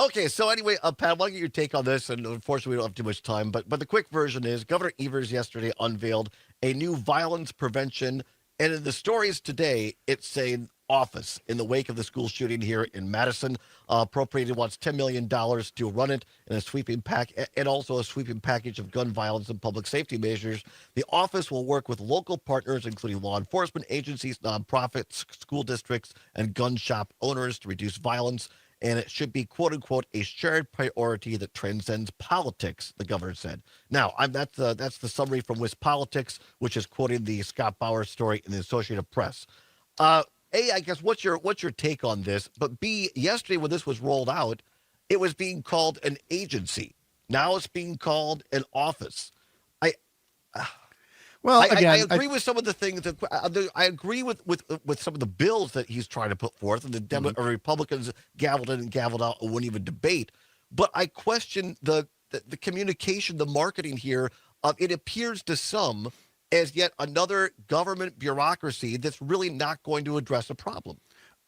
Okay, so anyway, Pat, I want to get your take on this, and unfortunately, we don't have too much time. But the quick version is Governor Evers yesterday unveiled a new violence prevention, and in the stories today, it's saying office in the wake of the school shooting here in Madison. Appropriated wants $10 million to run it in a sweeping pack, and also a sweeping package of gun violence and public safety measures. The office will work with local partners, including law enforcement agencies, nonprofits, school districts, and gun shop owners to reduce violence, and it should be, quote unquote, a shared priority that transcends politics, the governor said. Now, that's the summary from WisPolitics, which is quoting the Scott Bauer story in the Associated Press. A, I guess what's your take on this? But B, yesterday when this was rolled out, it was being called an agency. Now it's being called an office. I Well, I again, agree with some of the things that I agree with some of the bills that he's trying to put forth, and the Republicans gavelled in and gavelled out and wouldn't even debate. But I question the communication, the marketing here. It appears to some as yet another government bureaucracy that's really not going to address a problem.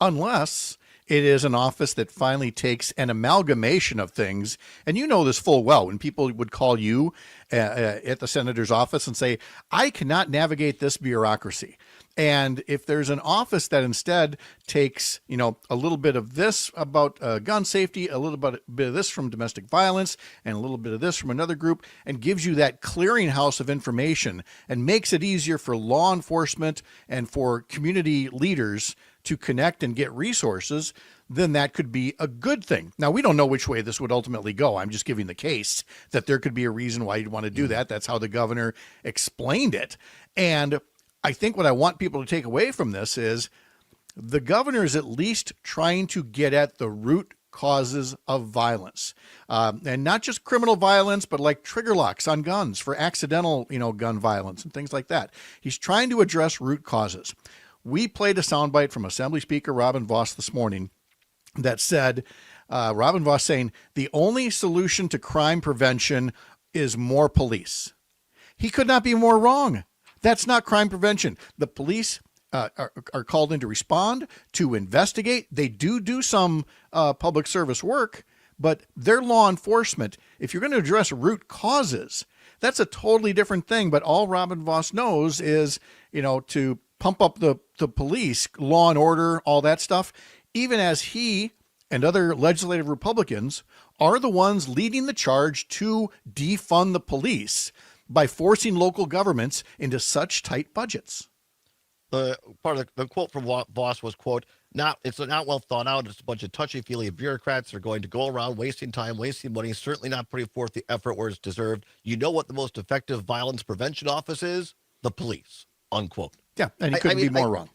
unless it is an office that finally takes an amalgamation of things. And you know this full well when people would call you at the senator's office and say, I cannot navigate this bureaucracy. And if there's an office that instead takes, a little bit of this about gun safety, a little bit of this from domestic violence, and a little bit of this from another group, and gives you that clearinghouse of information and makes it easier for law enforcement and for community leaders to connect and get resources, then that could be a good thing. Now, we don't know which way this would ultimately go. I'm just giving the case that there could be a reason why you'd want to do that. That's how the governor explained it. And I think what I want people to take away from this is the governor is at least trying to get at the root causes of violence, and not just criminal violence, but like trigger locks on guns for accidental, gun violence and things like that. He's trying to address root causes. We played a soundbite from Assembly Speaker Robin Vos this morning that said, Robin Vos saying, the only solution to crime prevention is more police. He could not be more wrong. That's not crime prevention. The police are called in to respond, to investigate. They do some public service work, but they're law enforcement. If you're going to address root causes, that's a totally different thing. But all Robin Vos knows is, to pump up the police, law and order, all that stuff, even as he and other legislative Republicans are the ones leading the charge to defund the police by forcing local governments into such tight budgets. Part of the quote from Voss was, quote, it's not well thought out. It's a bunch of touchy-feely bureaucrats that are going to go around wasting time, wasting money, certainly not putting forth the effort where it's deserved. You know what the most effective violence prevention office is? The police, unquote. Yeah, and he couldn't be more wrong.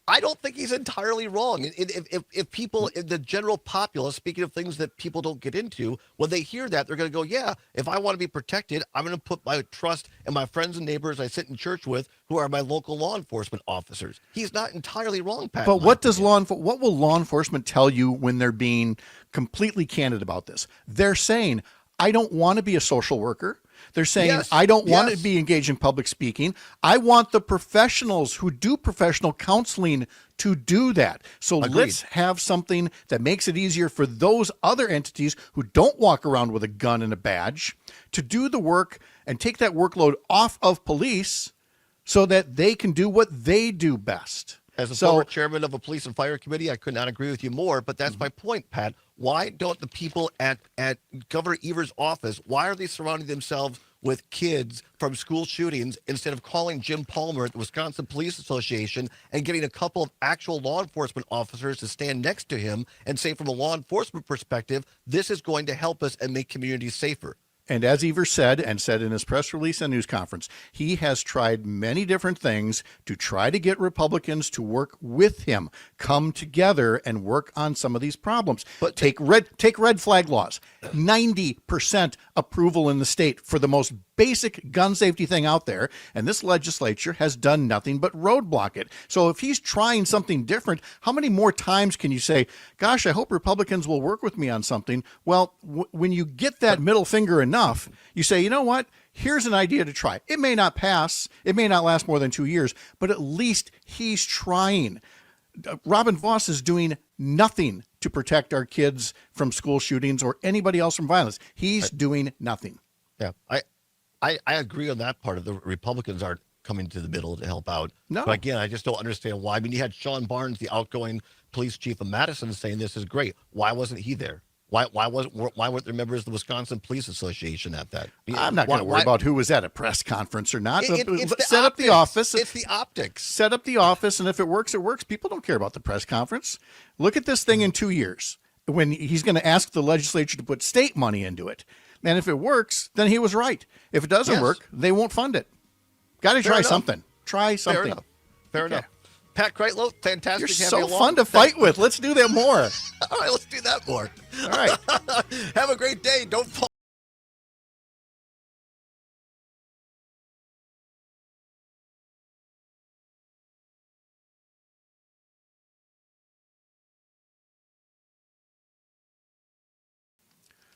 I don't think he's entirely wrong. If people, in the general populace, speaking of things that people don't get into, when they hear that, they're going to go, yeah, if I want to be protected, I'm going to put my trust in my friends and neighbors I sit in church with who are my local law enforcement officers. He's not entirely wrong, Pat. But what will law enforcement tell you when they're being completely candid about this? They're saying, I don't want to be a social worker. They're saying, yes, I don't want to be engaged in public speaking. I want the professionals who do professional counseling to do that. So let's have something that makes it easier for those other entities who don't walk around with a gun and a badge to do the work and take that workload off of police so that they can do what they do best. As a former chairman of a police and fire committee, I could not agree with you more, but that's my point, Pat. Why don't the people at Governor Evers' office, why are they surrounding themselves with kids from school shootings instead of calling Jim Palmer at the Wisconsin Police Association and getting a couple of actual law enforcement officers to stand next to him and say, from a law enforcement perspective, this is going to help us and make communities safer? And as Evers said in his press release and news conference, he has tried many different things to try to get Republicans to work with him, come together and work on some of these problems. But take red flag laws. 90% approval in the state for the most basic gun safety thing out there, and this legislature has done nothing but roadblock it. So if he's trying something different, how many more times can you say, gosh, I hope Republicans will work with me on something? Well, when you get that middle finger enough, you say, you know what? Here's an idea to try. It may not pass. It may not last more than 2 years, but at least he's trying. Robin Vos is doing nothing to protect our kids from school shootings or anybody else from violence. He's doing nothing. Yeah, I agree on that part of the Republicans aren't coming to the middle to help out. No. But again, I just don't understand why. I mean, you had Sean Barnes, the outgoing police chief of Madison, saying this is great. Why wasn't he there? Why weren't there members of the Wisconsin Police Association at that? I'm not going to worry about who was at a press conference or not. Set up the optics. office. It's the optics. Set up the office, and if it works, it works. People don't care about the press conference. Look at this thing in 2 years when he's going to ask the legislature to put state money into it. And if it works, then he was right. If it doesn't work, they won't fund it. Got to try something. Try something. Fair enough. Pat Kreitlow, fantastic. You're so fun to fight with. Let's do that more. All right, let's do that more. All right. Have a great day. Don't fall.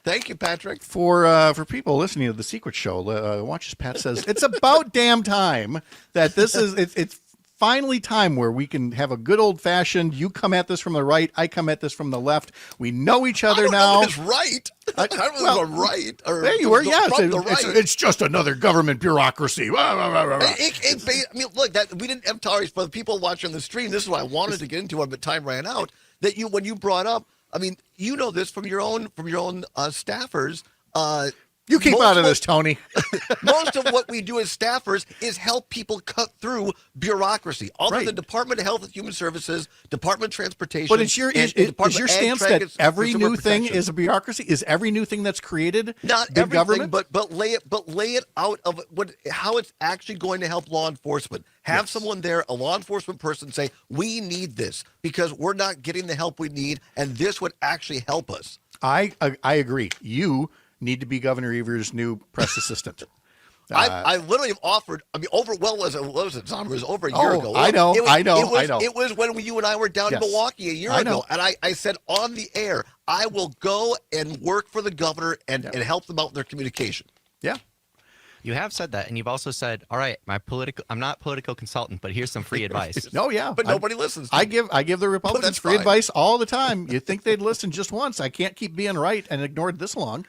Thank you, Patrick. For people listening to The Secret Show, watch as Pat says, it's about damn time that this is, it's finally time where we can have a good old-fashioned, you come at this from the right, I come at this from the left. We know each other now. It's right. I don't know if I'm right. Or there you were, yes. It's just another government bureaucracy. I mean, look, we didn't have tolerance for the people watching the stream. This is why I wanted to get into it, but time ran out. That when you brought up, I mean, you know this from your own staffers. You keep out of this, Tony. Most of what we do as staffers is help people cut through bureaucracy. Other than Department of Health and Human Services, Department of Transportation. But it's your stance that every new thing is a bureaucracy? Is every new thing that's created not big everything, government? but lay it out of how it's actually going to help law enforcement. Have someone there, a law enforcement person, say, we need this because we're not getting the help we need, and this would actually help us. I agree. You need to be Governor Evers' new press assistant. I literally have offered. I mean, it was over a year ago. I know. It was when you and I were down in Milwaukee a year ago, and I said on the air, I will go and work for the governor and help them out with their communication. Yeah. You have said that, and you've also said, "All right, I'm not a political consultant, but here's some free advice." No, yeah, but nobody listens. I give the Republicans free advice all the time. You think they'd listen just once? I can't keep being right and ignored this long.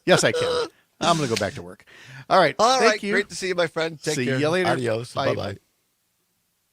Yes, I can. I'm going to go back to work. All right. Thank you. Great to see you, my friend. Take care. See you later. Adios. Bye bye.